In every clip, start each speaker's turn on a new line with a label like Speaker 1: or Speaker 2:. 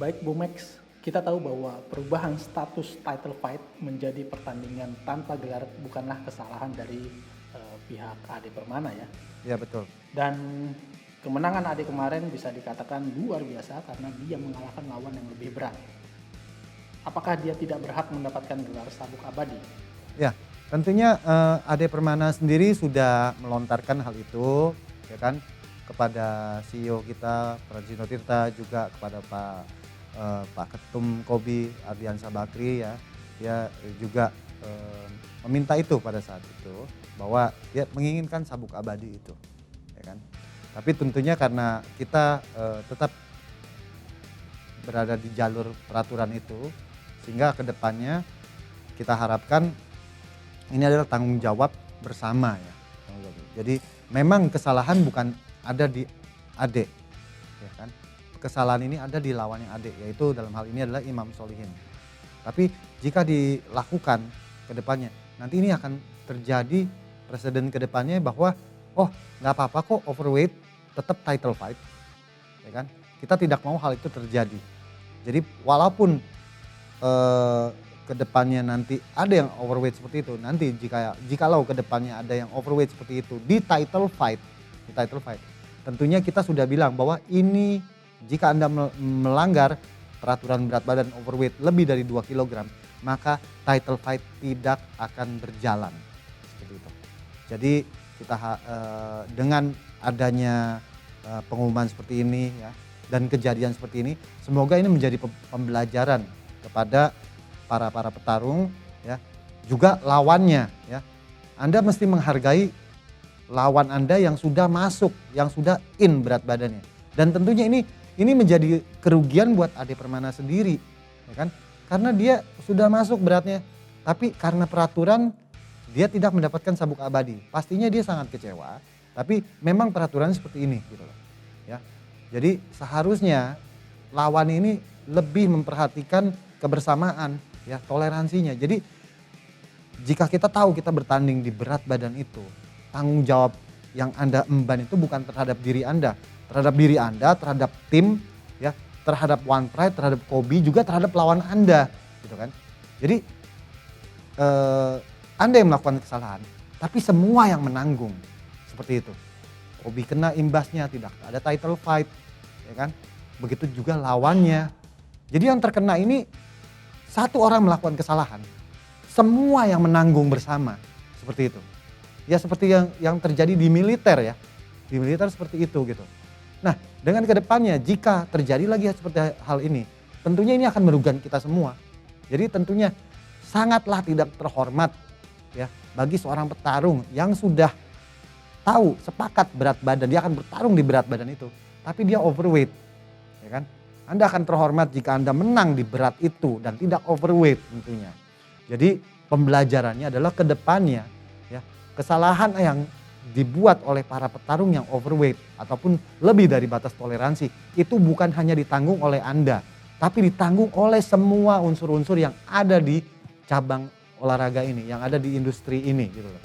Speaker 1: Baik Bu Max, kita tahu bahwa perubahan status title fight menjadi pertandingan tanpa gelar bukanlah kesalahan dari pihak Ade Permana ya.
Speaker 2: Iya betul.
Speaker 1: Dan kemenangan Ade kemarin bisa dikatakan luar biasa karena dia mengalahkan lawan yang lebih berat. Apakah dia tidak berhak mendapatkan gelar sabuk abadi?
Speaker 2: Ya, tentunya Ade Permana sendiri sudah melontarkan hal itu, ya kan, kepada CEO kita Prajino Tirta, juga kepada Pak Ketum Kobi Ardiansah Bakri ya. Dia juga meminta itu pada saat itu bahwa dia menginginkan sabuk abadi itu, ya kan. Tapi tentunya karena kita tetap berada di jalur peraturan itu, sehingga kedepannya kita harapkan ini adalah tanggung jawab bersama ya. Jadi memang kesalahan bukan ada di Ade, ya kan. Kesalahan ini ada di lawannya Ade, yaitu dalam hal ini adalah Imam Solihin. Tapi jika dilakukan kedepannya, nanti ini akan terjadi presiden kedepannya bahwa nggak apa-apa kok overweight tetap title fight, ya kan. Kita tidak mau hal itu terjadi. Jadi walaupun kedepannya nanti ada yang overweight seperti itu, nanti jikalau kedepannya ada yang overweight seperti itu di title fight, tentunya kita sudah bilang bahwa ini jika Anda melanggar peraturan berat badan overweight lebih dari 2 kg, maka title fight tidak akan berjalan seperti itu. Jadi kita dengan adanya pengumuman seperti ini ya, dan kejadian seperti ini, semoga ini menjadi pembelajaran kepada para petarung ya, juga lawannya ya. Anda mesti menghargai lawan Anda yang sudah masuk, yang sudah in berat badannya. Dan tentunya ini menjadi kerugian buat Ade Permana sendiri, ya kan? Karena dia sudah masuk beratnya, tapi karena peraturan dia tidak mendapatkan sabuk abadi. Pastinya dia sangat kecewa, tapi memang peraturan seperti ini gitu loh. Ya. Jadi seharusnya lawan ini lebih memperhatikan kebersamaan, ya, toleransinya. Jadi jika kita tahu kita bertanding di berat badan itu, tanggung jawab yang Anda emban itu bukan terhadap diri Anda, terhadap tim, ya, terhadap One Pride, terhadap Kobi, juga terhadap lawan Anda, gitu kan. Jadi Anda yang melakukan kesalahan, tapi semua yang menanggung, seperti itu. Kobi kena imbasnya, tidak ada title fight, ya kan. Begitu juga lawannya. Jadi yang terkena ini satu orang melakukan kesalahan, semua yang menanggung bersama, seperti itu. Ya seperti yang terjadi di militer ya, di militer seperti itu gitu. Nah dengan kedepannya jika terjadi lagi seperti hal ini, tentunya ini akan merugikan kita semua. Jadi tentunya sangatlah tidak terhormat ya bagi seorang petarung yang sudah tahu sepakat berat badan, dia akan bertarung di berat badan itu, tapi dia overweight, ya kan. Anda akan terhormat jika Anda menang di berat itu dan tidak overweight tentunya. Jadi pembelajarannya adalah ke depannya ya, kesalahan yang dibuat oleh para petarung yang overweight ataupun lebih dari batas toleransi itu bukan hanya ditanggung oleh Anda, tapi ditanggung oleh semua unsur-unsur yang ada di cabang olahraga ini, yang ada di industri ini gitu loh.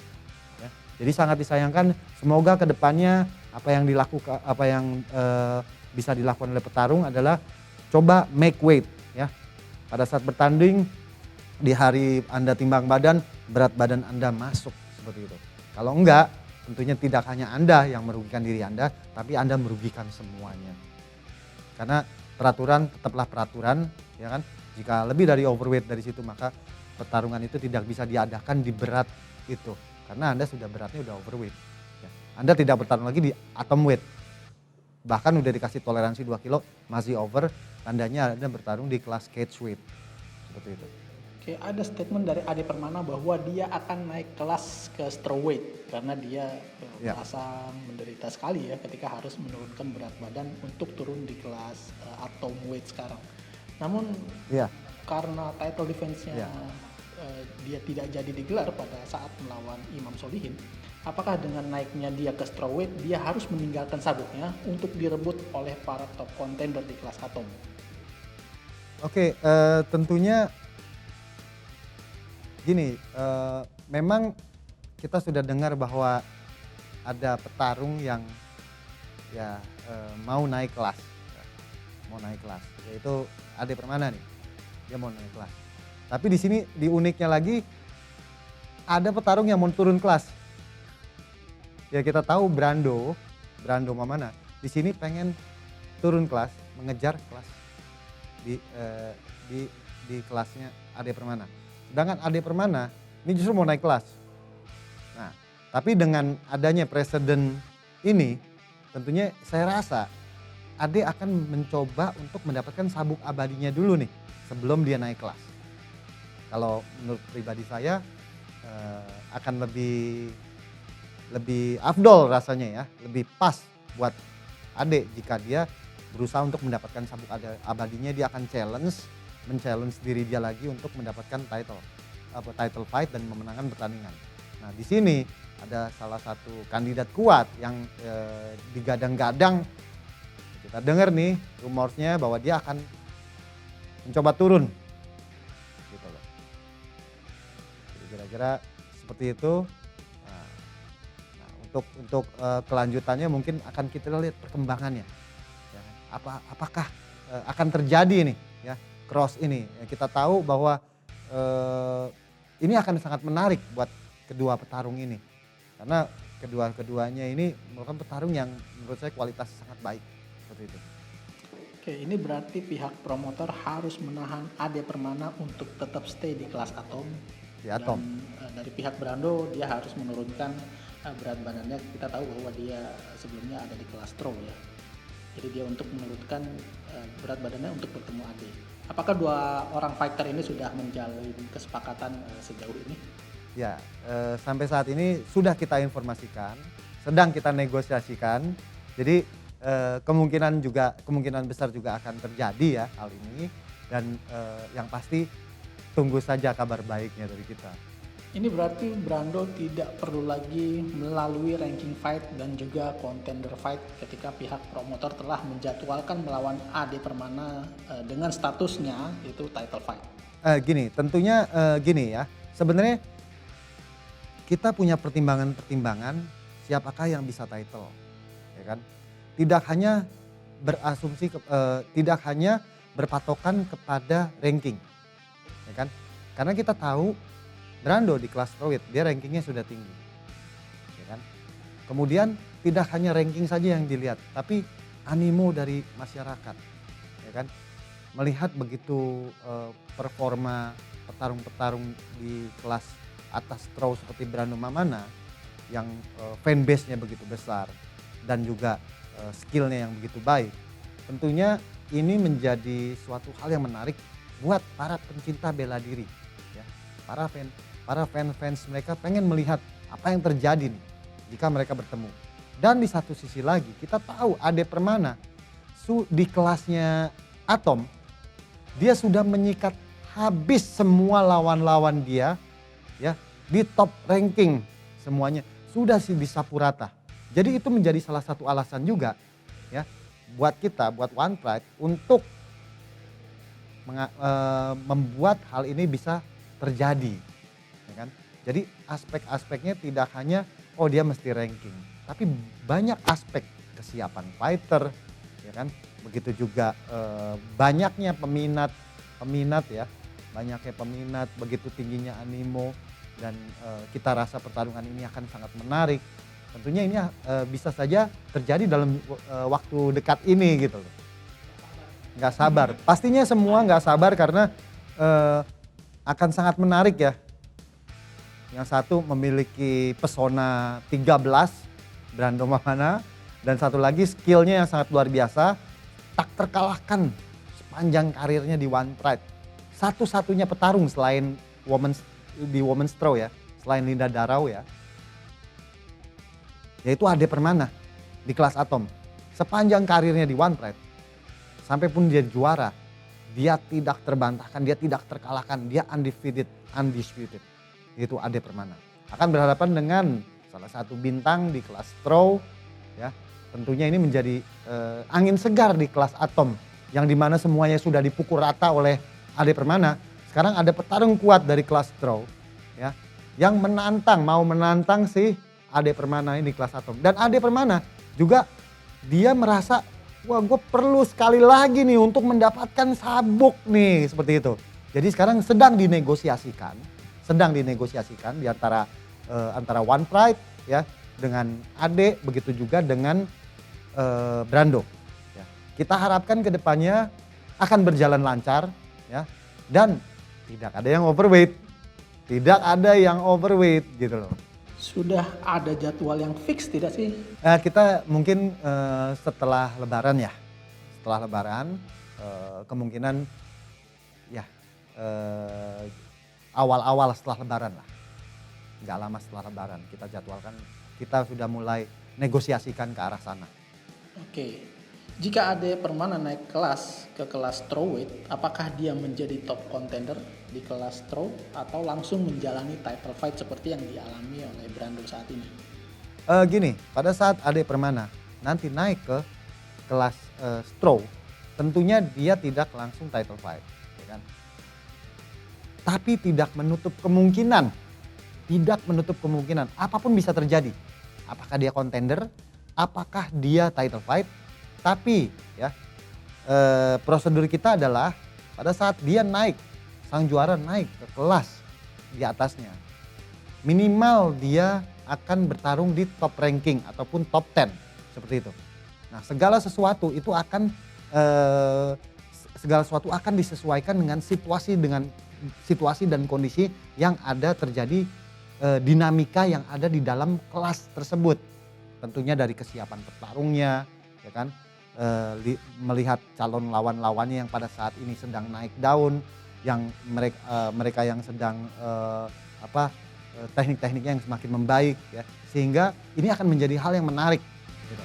Speaker 2: Ya. Jadi sangat disayangkan, semoga ke depannya apa yang bisa dilakukan oleh petarung adalah coba make weight ya. Pada saat bertanding di hari Anda timbang badan, berat badan Anda masuk seperti itu. Kalau enggak, tentunya tidak hanya Anda yang merugikan diri Anda, tapi Anda merugikan semuanya. Karena peraturan tetaplah peraturan, ya kan. Jika lebih dari overweight dari situ, maka pertarungan itu tidak bisa diadakan di berat itu. Karena Anda sudah beratnya udah overweight. Ya. Anda tidak bertarung lagi di atom weight. Bahkan udah dikasih toleransi 2 kilo masih over, tandanya Anda bertarung di kelas cage weight. Seperti itu.
Speaker 1: Oke, ada statement dari Ade Permana bahwa dia akan naik kelas ke strawweight karena dia merasa menderita sekali ya ketika harus menurunkan berat badan untuk turun di kelas atom weight sekarang. Namun karena title defense-nya dia tidak jadi digelar pada saat melawan Imam Solihin, apakah dengan naiknya dia ke strawweight dia harus meninggalkan sabuknya untuk direbut oleh para top contender di kelas atom?
Speaker 2: Oke, tentunya gini, memang kita sudah dengar bahwa ada petarung yang mau naik kelas. mau naik kelas, yaitu Ade Permana nih, dia mau naik kelas. Tapi di sini di uniknya lagi ada petarung yang mau turun kelas. Ya kita tahu Brando Mamana di sini pengen turun kelas, mengejar kelas di kelasnya Ade Permana. Sedangkan Ade Permana ini justru mau naik kelas. Nah, tapi dengan adanya presiden ini, tentunya saya rasa Ade akan mencoba untuk mendapatkan sabuk abadinya dulu nih sebelum dia naik kelas. Kalau menurut pribadi saya akan lebih afdol rasanya ya, lebih pas buat Ade jika dia berusaha untuk mendapatkan sabuk abadinya. Dia akan men-challenge diri dia lagi untuk mendapatkan title fight dan memenangkan pertandingan. Nah, di sini ada salah satu kandidat kuat yang digadang-gadang. Kita dengar nih rumorsnya bahwa dia akan mencoba turun. Gitu loh. Jadi kira-kira seperti itu. Nah, untuk kelanjutannya mungkin akan kita lihat perkembangannya. Ya, apakah akan terjadi nih ya cross ini? Ya, kita tahu bahwa ini akan sangat menarik buat kedua petarung ini. Karena keduanya ini merupakan petarung yang menurut saya kualitas sangat baik. Seperti itu.
Speaker 1: Oke, ini berarti pihak promotor harus menahan Ade Permana untuk tetap stay di kelas Atom.
Speaker 2: Di Atom.
Speaker 1: Dan dari pihak Brando dia harus menurunkan berat badannya. Kita tahu bahwa dia sebelumnya ada di kelas Throw ya. Jadi dia untuk menurunkan berat badannya untuk bertemu Ade. Apakah dua orang fighter ini sudah menjalin kesepakatan sejauh ini?
Speaker 2: Ya, sampai saat ini sudah kita informasikan, sedang kita negosiasikan. Jadi kemungkinan besar juga akan terjadi ya hal ini, dan yang pasti tunggu saja kabar baiknya dari kita.
Speaker 1: Ini berarti Brando tidak perlu lagi melalui ranking fight dan juga contender fight ketika pihak promotor telah menjadwalkan melawan Ade Permana dengan statusnya itu title fight.
Speaker 2: Tentunya gini ya, sebenarnya kita punya pertimbangan siapakah yang bisa title, ya kan? Tidak hanya berasumsi, tidak hanya berpatokan kepada ranking, ya kan? Karena kita tahu Brando di kelas strawweight dia rankingnya sudah tinggi, ya kan? Kemudian tidak hanya ranking saja yang dilihat, tapi animo dari masyarakat, ya kan? Melihat begitu performa petarung-petarung di kelas atas throw seperti Brando Mamana yang fanbase-nya begitu besar dan juga skillnya yang begitu baik. Tentunya ini menjadi suatu hal yang menarik buat para pencinta bela diri. Ya. Para fans mereka pengen melihat apa yang terjadi nih jika mereka bertemu. Dan di satu sisi lagi kita tahu Ade Permana di kelasnya Atom dia sudah menyikat habis semua lawan-lawan dia ya di top ranking semuanya sudah disapu rata. Jadi itu menjadi salah satu alasan juga ya buat kita, buat One Pride untuk membuat hal ini bisa terjadi, ya kan? Jadi aspek-aspeknya tidak hanya dia mesti ranking, tapi banyak aspek kesiapan fighter, ya kan? Begitu juga banyaknya peminat ya, banyaknya peminat, begitu tingginya animo, dan kita rasa pertarungan ini akan sangat menarik. Tentunya ini bisa saja terjadi dalam waktu dekat ini gitu loh. Nggak sabar, pastinya semua nggak sabar karena akan sangat menarik ya. Yang satu memiliki pesona 13, Brando Mamana, dan satu lagi skillnya yang sangat luar biasa, tak terkalahkan sepanjang karirnya di One Pride. Satu-satunya petarung selain di women's throw ya, selain Linda Darau ya, yaitu Ade Permana di kelas Atom. Sepanjang karirnya di One Pride, sampai pun dia juara, dia tidak terbantahkan, dia tidak terkalahkan, dia undisputed. Yaitu Ade Permana. Akan berhadapan dengan salah satu bintang di kelas throw ya. Tentunya ini menjadi angin segar di kelas Atom yang dimana semuanya sudah dipukul rata oleh Ade Permana. Sekarang ada petarung kuat dari kelas throw ya yang mau menantang si Ade Permana ini di kelas Atom. Dan Ade Permana juga dia merasa wah gue perlu sekali lagi nih untuk mendapatkan sabuk nih, seperti itu. Jadi sekarang sedang dinegosiasikan di antara One Pride ya dengan Ade, begitu juga dengan Brando. Ya. Kita harapkan ke depannya akan berjalan lancar ya, dan tidak ada yang overweight gitu loh.
Speaker 1: Sudah ada jadwal yang fix tidak sih?
Speaker 2: Kita mungkin setelah Lebaran ya, kemungkinan ya awal-awal setelah Lebaran lah, nggak lama setelah Lebaran kita jadwalkan, kita sudah mulai negosiasikan ke arah sana.
Speaker 1: Oke, jika Ade Permana naik kelas ke kelas strawweight, apakah dia menjadi top contender di kelas straw atau langsung menjalani title fight seperti yang dialami oleh Brando saat ini?
Speaker 2: Gini, pada saat Ade Permana nanti naik ke kelas straw, tentunya dia tidak langsung title fight, ya kan? Tapi tidak menutup kemungkinan apapun bisa terjadi. Apakah dia contender, apakah dia title fight, tapi ya prosedur kita adalah pada saat dia naik, sang juara naik ke kelas di atasnya, minimal dia akan bertarung di top ranking ataupun top 10 seperti itu. Nah, segala sesuatu akan disesuaikan dengan situasi dan kondisi yang ada terjadi, dinamika yang ada di dalam kelas tersebut. Tentunya dari kesiapan petarungnya, ya kan, melihat calon lawan-lawannya yang pada saat ini sedang naik daun, yang mereka yang sedang teknik-tekniknya yang semakin membaik, ya, sehingga ini akan menjadi hal yang menarik. Gitu.